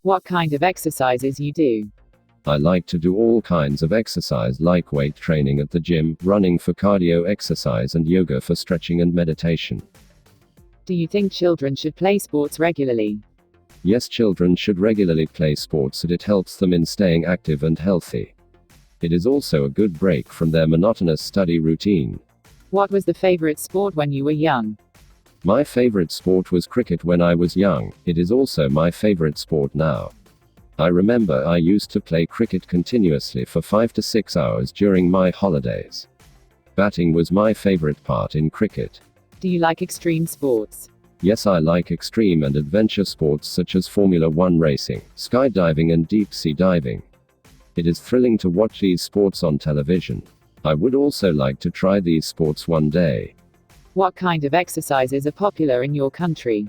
What kind of exercises you do? I like to do all kinds of exercise like weight training at the gym, running for cardio exercise and yoga for stretching and meditation. Do you think children should play sports regularly? Yes, children should regularly play sports as it helps them in staying active and healthy. It is also a good break from their monotonous study routine. What was the favorite sport when you were young? My favorite sport was cricket when I was young. It is also my favorite sport now. I remember I used to play cricket continuously for 5 to 6 hours during my holidays. Batting was my favorite part in cricket. Do you like extreme sports? Yes, I like extreme and adventure sports such as Formula One racing, skydiving and deep sea diving. It is thrilling to watch these sports on television. I would also like to try these sports one day. What kind of exercises are popular in your country?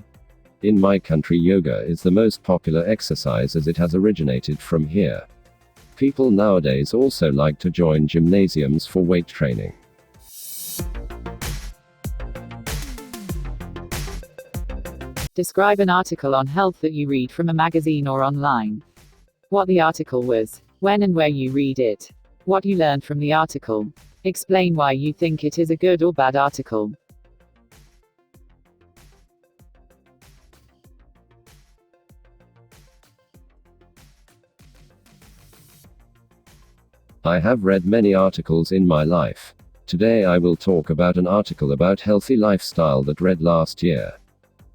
In my country, yoga is the most popular exercise as it has originated from here. People nowadays also like to join gymnasiums for weight training. Describe an article on health that you read from a magazine or online. What the article was, when and where you read it. What you learned from the article. Explain why you think it is a good or bad article. I have read many articles in my life. Today I will talk about an article about healthy lifestyle that read last year.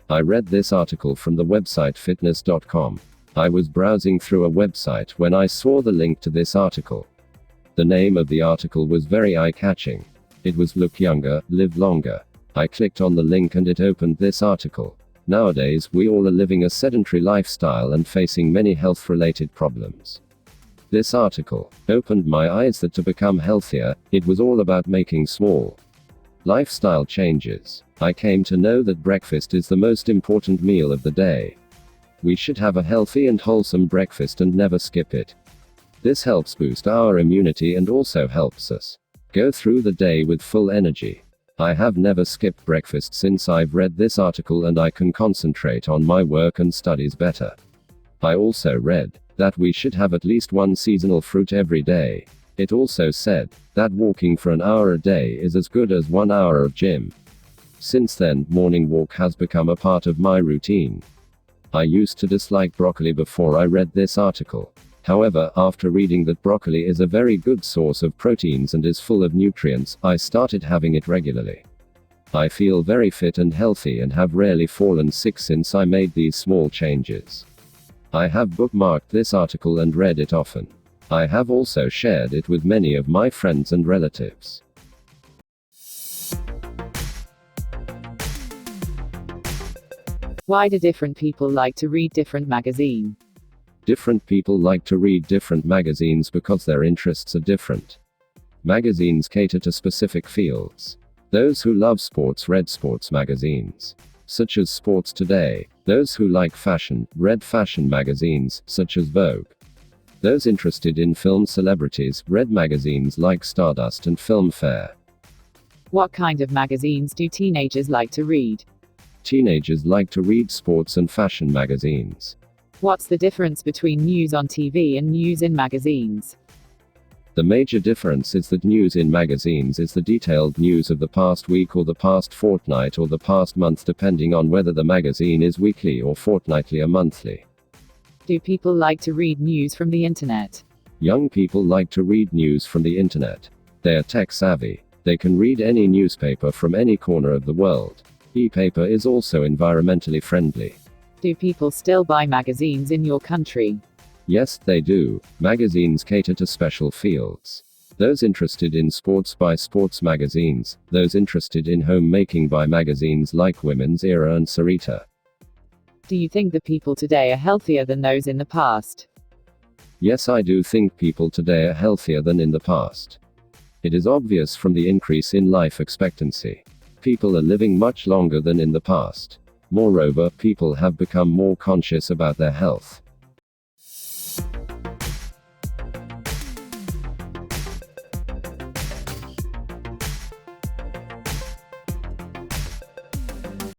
I read this article from the website fitness.com. I was browsing through a website when I saw the link to this article. The name of the article was very eye-catching. It was Look Younger, Live Longer. I clicked on the link and it opened this article. Nowadays, we all are living a sedentary lifestyle and facing many health-related problems. This article opened my eyes that to become healthier, it was all about making small lifestyle changes. I came to know that breakfast is the most important meal of the day. We should have a healthy and wholesome breakfast and never skip it. This helps boost our immunity and also helps us go through the day with full energy. I have never skipped breakfast since I've read this article and I can concentrate on my work and studies better. I also read that we should have at least one seasonal fruit every day. It also said that walking for an hour a day is as good as 1 hour of gym. Since then, morning walk has become a part of my routine. I used to dislike broccoli before I read this article. However, after reading that broccoli is a very good source of proteins and is full of nutrients, I started having it regularly. I feel very fit and healthy and have rarely fallen sick since I made these small changes. I have bookmarked this article and read it often. I have also shared it with many of my friends and relatives. Why do different people like to read different magazines? Different people like to read different magazines because their interests are different. Magazines cater to specific fields. Those who love sports read sports magazines, such as Sports Today. Those who like fashion read fashion magazines, such as Vogue. Those interested in film celebrities read magazines like Stardust and Filmfare. What kind of magazines do teenagers like to read? Teenagers like to read sports and fashion magazines. What's the difference between news on TV and news in magazines? The major difference is that news in magazines is the detailed news of the past week or the past fortnight or the past month, depending on whether the magazine is weekly or fortnightly or monthly. Do people like to read news from the internet? Young people like to read news from the internet. They are tech savvy. They can read any newspaper from any corner of the world. E-paper is also environmentally friendly. Do people still buy magazines in your country? Yes, they do. Magazines cater to special fields. Those interested in sports buy sports magazines, those interested in homemaking buy magazines like Women's Era and Sarita. Do you think the people today are healthier than those in the past? Yes, I do think people today are healthier than in the past. It is obvious from the increase in life expectancy. People are living much longer than in the past. Moreover, people have become more conscious about their health.